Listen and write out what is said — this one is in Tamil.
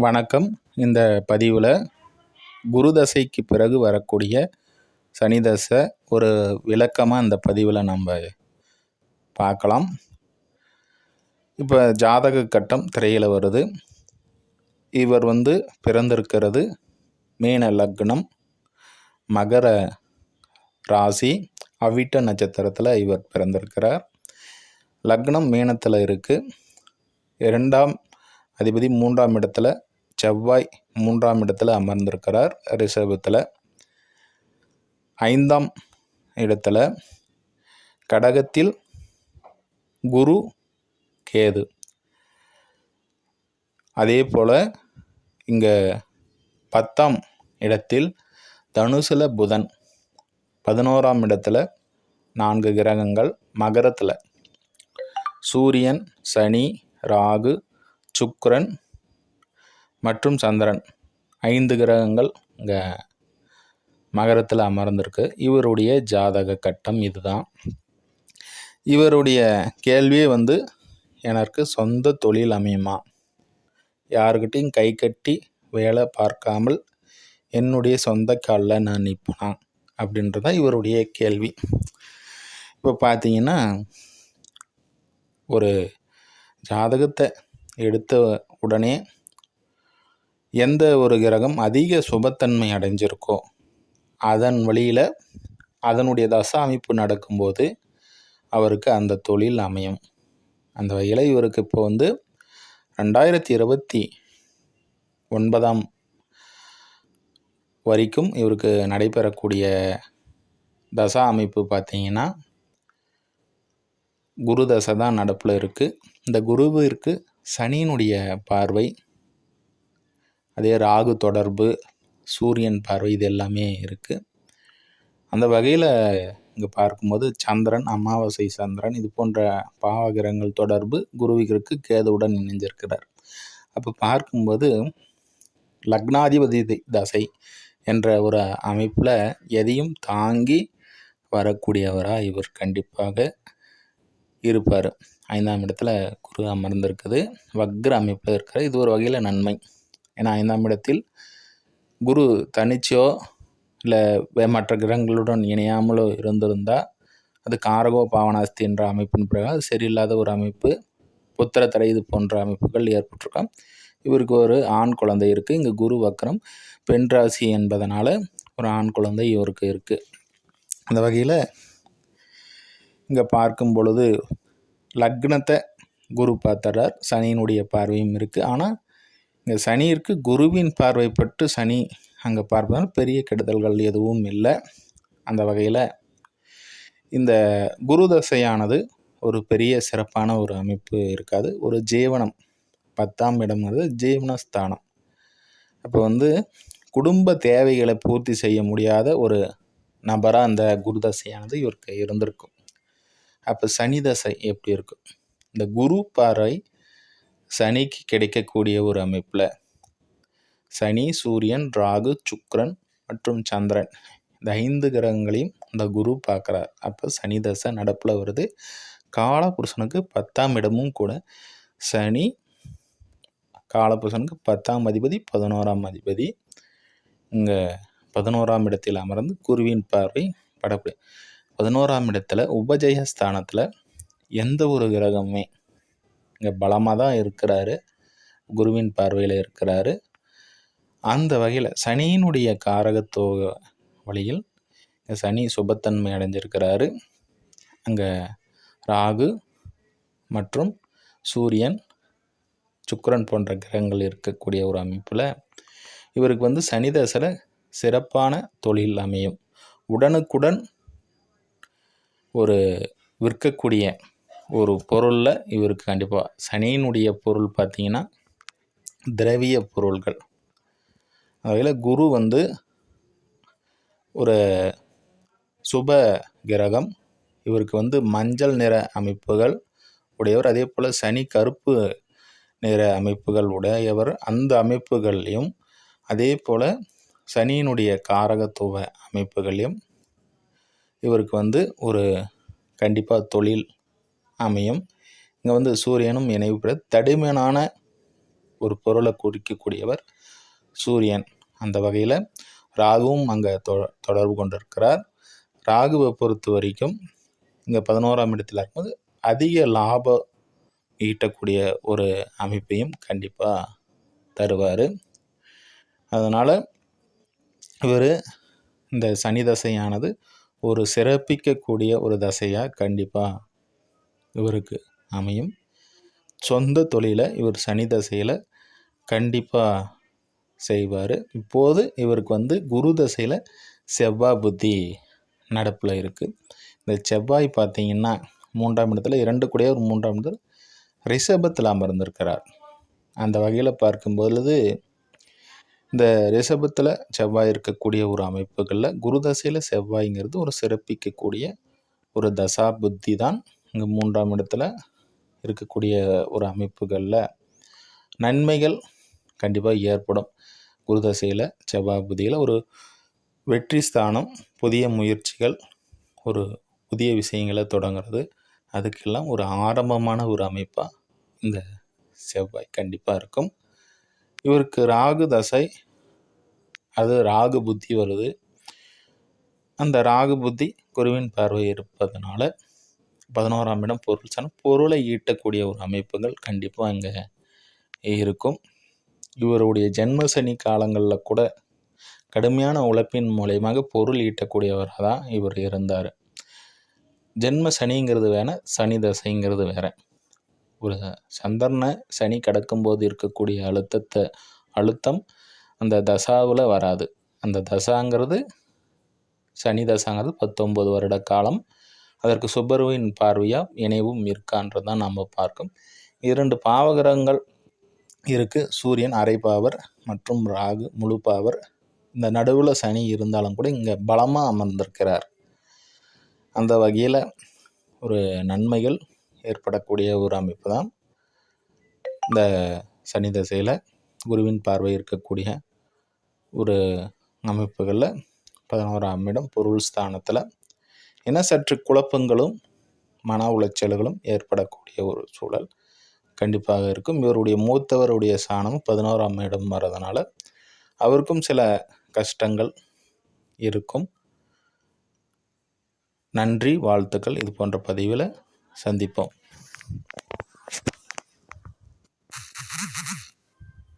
வணக்கம். இந்த பதிவில் குரு தசைக்கு பிறகு வரக்கூடிய சனி தசை ஒரு விளக்கமாக இந்த பதிவில் நம்ம பார்க்கலாம். இப்போ ஜாதக கட்டம் திரையில் வருது. இவர் பிறந்திருக்கிறது மீன லக்னம், மகர ராசி, அவிட்ட நட்சத்திரத்தில் இவர் பிறந்திருக்கிறார். லக்னம் மீனத்தில் இருக்குது. 2ஆம் அதிபதி 3ஆம் இடத்துல, செவ்வாய் 3ஆம் இடத்துல அமர்ந்திருக்கிறார் ரிஷபத்தில். 5ஆம் இடத்துல கடகத்தில் குரு கேது. அதே போல் இங்கே 10ஆம் இடத்தில் தனுசில் புதன், 11ஆம் இடத்துல 4 கிரகங்கள், மகரத்தில் சூரியன், சனி, ராகு, சுக்கிரன் மற்றும் சந்திரன் 5 கிரகங்கள் இங்கே மகரத்தில் அமர்ந்திருக்கு. இவருடைய ஜாதக கட்டம் இதுதான். இவருடைய கேள்வியே எனக்கு சொந்த தொழில் அமையுமா, யாருக்கிட்டையும் கை கட்டி வேலை பார்க்காமல் என்னுடைய சொந்த காலில் நான் நிற்பேனா அப்படின்றதான் இவருடைய கேள்வி. இப்போ பார்த்தீங்கன்னா, ஒரு ஜாதகத்தை எடுத்த உடனே எந்த ஒரு கிரகம் அதிக சுபத்தன்மை அடைஞ்சிருக்கோ அதன் வழியில் அதனுடைய தசா அமைப்பு நடக்கும்போது அவருக்கு அந்த தொழில் அமையும். அந்த வகையில் இவருக்கு இப்போ 2029 வரைக்கும் இவருக்கு நடைபெறக்கூடிய தசா அமைப்பு பார்த்திங்கன்னா குரு தசை தான் நடப்பில் இருக்குது. இந்த குருவிற்கு சனியினுடைய பார்வை, அதே ராகு தொடர்பு, சூரியன் பார்வை, இது எல்லாமே இருக்குது. அந்த வகையில் இங்கே பார்க்கும்போது சந்திரன், அமாவாசை சந்திரன், இது போன்ற பாவகிரகங்கள் தொடர்பு குருவிற்கு கேதுவுடன் இணைஞ்சிருக்கிறார். அப்போ பார்க்கும்போது லக்னாதிபதி தசை என்ற ஒரு அமைப்பில் எதையும் தாங்கி வரக்கூடியவராக இவர் கண்டிப்பாக இருப்பார். 5ஆம் இடத்துல குரு அமர்ந்திருக்குது, வக்ர அமைப்பில் இருக்கிற. இது ஒரு வகையில் நன்மை. ஏன்னா 5ஆம் இடத்தில் குரு தனிச்சோ இல்லை மற்ற கிரகங்களுடன் இணையாமலோ இருந்திருந்தால் அது காரகோ பாவனாஸ்தி என்ற அமைப்பின் பிறகு அது சரியில்லாத ஒரு அமைப்பு, புத்திர தடை, இது போன்ற அமைப்புகள் ஏற்பட்டிருக்கோம். இவருக்கு ஒரு ஆண் குழந்தை இருக்குது. இங்கே குரு வக்ரம், பெண் ராசி என்பதனால ஒரு ஆண் குழந்தை இவருக்கு இருக்குது. அந்த வகையில் இங்கே பார்க்கும் பொழுது லக்னத்தை குரு பார்த்துறார், சனியினுடைய பார்வையும் இருக்குது. ஆனால் இங்கே சனியிற்கு குருவின் பார்வைப்பட்டு சனி அங்கே பார்ப்பதால் பெரிய கெடுதல்கள் எதுவும் இல்லை. அந்த வகையில் இந்த குரு தசையானது ஒரு பெரிய சிறப்பான ஒரு அமைப்பு இருக்காது. ஒரு ஜீவனம், 10ஆம் இடம்ங்கிறது ஜீவனஸ்தானம். அப்போ குடும்ப தேவைகளை பூர்த்தி செய்ய முடியாத ஒரு நபராக அந்த குரு தசையானது இவருக்கு இருந்திருக்கும். அப்போ சனி தசை எப்படி இருக்கும்? இந்த குரு பார்வை சனிக்கு கிடைக்கக்கூடிய ஒரு அமைப்பில் சனி, சூரியன், ராகு, சுக்கிரன் மற்றும் சந்திரன், இந்த 5 கிரகங்களையும் இந்த குரு பார்க்குறார். அப்போ சனி தசை நடப்பில் வருது. காலபுருஷனுக்கு 10ஆம் இடமும் கூட. சனி காலபுருஷனுக்கு 10ஆம் அதிபதி, 11ஆம் அதிபதி. இங்கே 11ஆம் இடத்தில் அமர்ந்து குருவின் பார்வை படக்கூடிய 11ஆம் இடத்துல உபஜயஸ்தானத்தில் எந்த ஒரு கிரகமே இங்கே பலமாக தான் இருக்கிறாரு, குருவின் பார்வையில் இருக்கிறாரு. அந்த வகையில் சனியினுடைய காரகத்துவ வழியில் சனி சுபத்தன்மை அடைஞ்சிருக்கிறாரு. அங்கே ராகு மற்றும் சூரியன், சுக்கிரன் போன்ற கிரகங்கள் இருக்கக்கூடிய ஒரு அமைப்பில் இவருக்கு சனி தசையில் சிறப்பான தொழில் அமையும். உடனுக்குடன் ஒரு விற்கக்கூடிய ஒரு பொருளில் இவருக்கு கண்டிப்பாக சனியினுடைய பொருள் பார்த்திங்கன்னா திரவிய பொருள்கள். அதில் குரு ஒரு சுப கிரகம். இவருக்கு மஞ்சள் நிற அமைப்புகள் உடையவர். அதே போல் சனி கருப்பு நிற அமைப்புகள் உடையவர். அந்த அமைப்புகள்லையும் அதே போல் சனியினுடைய காரகத்துவ அமைப்புகளையும் இவருக்கு ஒரு கண்டிப்பாக தொழில் அமையும். இங்கே சூரியனும் இணைவு பெற தடிமனான ஒரு பொருளை குறிக்கக்கூடியவர் சூரியன். அந்த வகையில் ராகுவும் அங்கே தொடர்பு கொண்டிருக்கிறார். ராகுவை பொறுத்த வரைக்கும் இங்கே 11ஆம் இடத்துல இருக்கும்போது அதிக லாபம் ஈட்டக்கூடிய ஒரு அமைப்பையும் கண்டிப்பாக தருவார். அதனால் இவர் இந்த சனி தசையானது ஒரு சிறப்பிக்கக்கூடிய ஒரு தசையாக கண்டிப்பாக இவருக்கு அமையும். சொந்த தொழிலை இவர் சனி தசையில் கண்டிப்பாக செய்வார். இப்போது இவருக்கு குரு தசையில் செவ்வாய் புத்தி நடப்பில் இருக்குது. இந்த செவ்வாய் பார்த்திங்கன்னா 3ஆம் இடத்துல 2 கூடிய ஒரு 3ஆம் இடத்துல ரிஷபத்தில் அமர்ந்திருக்கிறார். அந்த வகையில் பார்க்கும்பொழுது இந்த ரிஷபத்தில் செவ்வாய் இருக்கக்கூடிய ஒரு அமைப்புகளில் குரு தசையில் செவ்வாய்ங்கிறது ஒரு சிறப்பிக்கக்கூடிய ஒரு தசா புத்தி தான். இங்கே 3ஆம் இடத்துல இருக்கக்கூடிய ஒரு அமைப்புகளில் நன்மைகள் கண்டிப்பாக ஏற்படும். குரு தசையில் செவ்வாய் புத்தியில் ஒரு வெற்றி ஸ்தானம், புதிய முயற்சிகள், ஒரு புதிய விஷயங்களை தொடங்குறது, அதுக்கெல்லாம் ஒரு ஆரம்பமான ஒரு அமைப்பாக இந்த செவ்வாய் கண்டிப்பாக இருக்கும். இவருக்கு ராகு தசை, அது ராகு புத்தி வருது. அந்த ராகு புத்தி குருவின் பார்வை இருப்பதனால 11ஆம் இடம் பொருள் சார்ந்த பொருளை ஈட்டக்கூடிய ஒரு அமைப்புகள் கண்டிப்பாக அங்கே இருக்கும். இவருடைய ஜென்ம சனி காலங்களில் கூட கடுமையான உழைப்பின் மூலயமாக பொருள் ஈட்டக்கூடியவராக தான் இவர் இருந்தார். ஜென்ம சனிங்கிறது வேற, சனி தசைங்கிறது வேற. ஒரு சந்திரனை சனி கடக்கும்போது இருக்கக்கூடிய அழுத்தம் அந்த தசாவில் வராது. அந்த தசாங்கிறது சனி தசாங்கிறது 19 வருட காலம். அதற்கு சுபருவின் பார்வையாக இணைவும் இருக்கான்றது தான் நம்ம பார்க்கும். 2 பாவகிரகங்கள் இருக்குது. சூரியன் அரை பாவர் மற்றும் ராகு முழு பாவர். இந்த நடுவில் சனி இருந்தாலும் கூட இங்கே பலமாக அமர்ந்திருக்கிறார். அந்த வகையில் ஒரு நன்மைகள் ஏற்படக்கூடிய ஒரு அமைப்பு தான் இந்த சனி தசையில் குருவின் பார்வை இருக்கக்கூடிய ஒரு அமைப்புகளில் 11ஆம் இடம் பொருள் ஸ்தானத்தில் ஏன்னா சற்று குழப்பங்களும் மன உளைச்சல்களும் ஏற்படக்கூடிய ஒரு சூழல் கண்டிப்பாக இருக்கும். இவருடைய மூத்தவருடைய சாணம் 11ஆம் இடம் வர்றதுனால அவருக்கும் சில கஷ்டங்கள் இருக்கும். நன்றி, வாழ்த்துக்கள். இது போன்ற பதிவில் சந்திப்போம்.